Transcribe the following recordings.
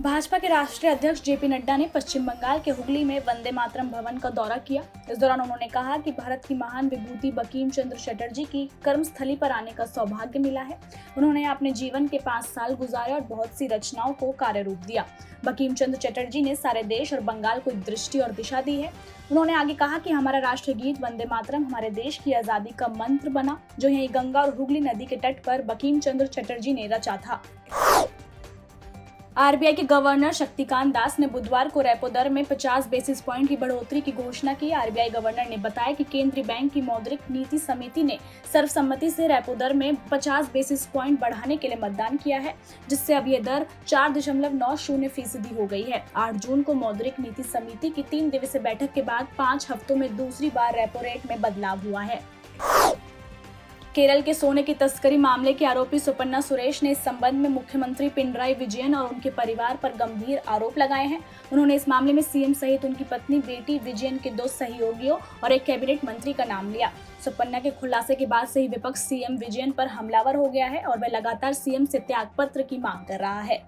भाजपा के राष्ट्रीय अध्यक्ष जेपी नड्डा ने पश्चिम बंगाल के हुगली में वंदे मातरम भवन का दौरा किया। इस दौरान उन्होंने कहा कि भारत की महान विभूति बंकिम चंद्र चटर्जी की कर्मस्थली पर आने का सौभाग्य मिला है। उन्होंने अपने जीवन के 5 साल गुजारे और बहुत सी रचनाओं को कार्य रूप दिया। बंकिम चंद्र चटर्जी ने सारे देश और बंगाल को एक दृष्टि और दिशा दी है। उन्होंने आगे कहा कि हमारा राष्ट्रीय गीत वंदे मातरम हमारे देश की आजादी का मंत्र बना, जो यही गंगा और हुगली नदी के तट पर बंकिम चंद्र चटर्जी ने रचा था। आरबीआई के गवर्नर शक्तिकांत दास ने बुधवार को रेपो दर में 50 बेसिस पॉइंट की बढ़ोतरी की घोषणा की। आरबीआई गवर्नर ने बताया कि केंद्रीय बैंक की मौद्रिक नीति समिति ने सर्वसम्मति से रेपो दर में 50 बेसिस पॉइंट बढ़ाने के लिए मतदान किया है, जिससे अब यह दर 4.90% हो गई है। 8 जून को मौद्रिक नीति समिति की 3 दिवसीय बैठक के बाद 5 हफ्तों में दूसरी बार रेपो रेट में बदलाव हुआ है। केरल के सोने की तस्करी मामले के आरोपी सुपन्ना सुरेश ने इस संबंध में मुख्यमंत्री पिनराई विजयन और उनके परिवार पर गंभीर आरोप लगाए हैं। उन्होंने इस मामले में सीएम सहित उनकी पत्नी बेटी विजयन के 2 सहयोगियों और एक कैबिनेट मंत्री का नाम लिया। सुपन्ना के खुलासे के बाद से ही विपक्ष सीएम विजयन पर हमलावर हो गया है और वह लगातार सीएम से त्यागपत्र की मांग कर रहा है।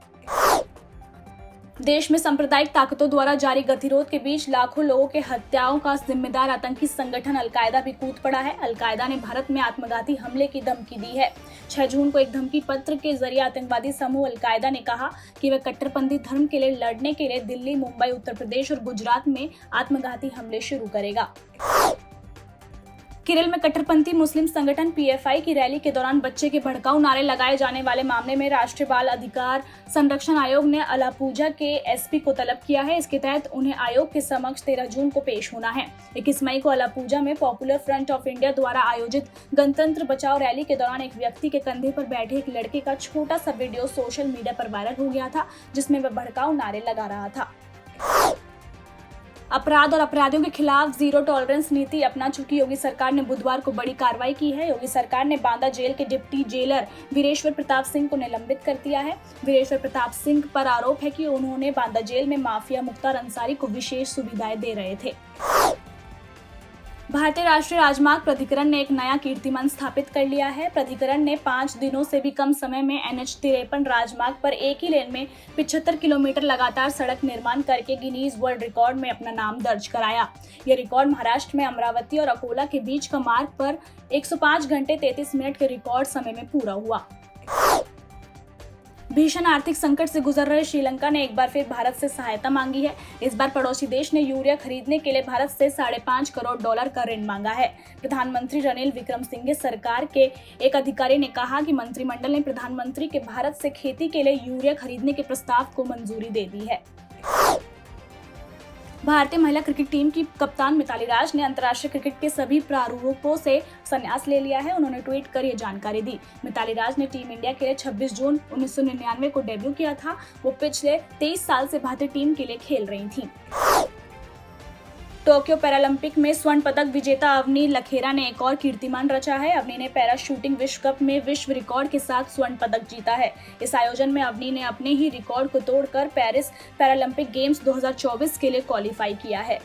देश में सांप्रदायिक ताकतों द्वारा जारी गतिरोध के बीच लाखों लोगों के हत्याओं का जिम्मेदार आतंकी संगठन अलकायदा भी कूद पड़ा है। अलकायदा ने भारत में आत्मघाती हमले की धमकी दी है। 6 जून को एक धमकी पत्र के जरिए आतंकवादी समूह अलकायदा ने कहा कि वह कट्टरपंथी धर्म के लिए लड़ने के लिए दिल्ली, मुंबई, उत्तर प्रदेश और गुजरात में आत्मघाती हमले शुरू करेगा। केरल में कट्टरपंथी मुस्लिम संगठन पीएफआई की रैली के दौरान बच्चे के भड़काऊ नारे लगाए जाने वाले मामले में राष्ट्रीय बाल अधिकार संरक्षण आयोग ने अलापुझा के एसपी को तलब किया है। इसके तहत उन्हें आयोग के समक्ष 13 जून को पेश होना है। 21 मई को अलापुझा में पॉपुलर फ्रंट ऑफ इंडिया द्वारा आयोजित गणतंत्र बचाओ रैली के दौरान एक व्यक्ति के कंधे पर बैठे एक लड़के का छोटा सा वीडियो सोशल मीडिया पर वायरल हो गया था, जिसमें वह भड़काऊ नारे लगा रहा था। अपराध और अपराधियों के खिलाफ जीरो टॉलरेंस नीति अपना चुकी योगी सरकार ने बुधवार को बड़ी कार्रवाई की है। योगी सरकार ने बांदा जेल के डिप्टी जेलर वीरेश्वर प्रताप सिंह को निलंबित कर दिया है। वीरेश्वर प्रताप सिंह पर आरोप है कि उन्होंने बांदा जेल में माफिया मुख्तार अंसारी को विशेष सुविधाएं दे रहे थे। भारतीय राष्ट्रीय राजमार्ग प्राधिकरण ने एक नया कीर्तिमान स्थापित कर लिया है। प्राधिकरण ने 5 दिनों से भी कम समय में NH-53 राजमार्ग पर एक ही लेन में 75 किलोमीटर लगातार सड़क निर्माण करके गिनीज वर्ल्ड रिकॉर्ड में अपना नाम दर्ज कराया। यह रिकॉर्ड महाराष्ट्र में अमरावती और अकोला के बीच का मार्ग पर 105 घंटे 33 मिनट के रिकॉर्ड समय में पूरा हुआ। भीषण आर्थिक संकट से गुजर रहे श्रीलंका ने एक बार फिर भारत से सहायता मांगी है। इस बार पड़ोसी देश ने यूरिया खरीदने के लिए भारत से $5.5 करोड़ का ऋण मांगा है। प्रधानमंत्री रनिल विक्रमसिंघे सरकार के एक अधिकारी ने कहा कि मंत्रिमंडल ने प्रधानमंत्री के भारत से खेती के लिए यूरिया खरीदने के प्रस्ताव को मंजूरी दे दी है। भारतीय महिला क्रिकेट टीम की कप्तान मिताली राज ने अंतर्राष्ट्रीय क्रिकेट के सभी प्रारूपों से संन्यास ले लिया है। उन्होंने ट्वीट कर यह जानकारी दी। मिताली राज ने टीम इंडिया के लिए 26 जून 1999 को डेब्यू किया था। वो पिछले 23 साल से भारतीय टीम के लिए खेल रही थीं। टोक्यो पैरालंपिक में स्वर्ण पदक विजेता अवनी लखेरा ने एक और कीर्तिमान रचा है। अवनी ने पैरा शूटिंग विश्व कप में विश्व रिकॉर्ड के साथ स्वर्ण पदक जीता है। इस आयोजन में अवनी ने अपने ही रिकॉर्ड को तोड़कर पेरिस पैरालंपिक गेम्स 2024 के लिए क्वालीफाई किया है।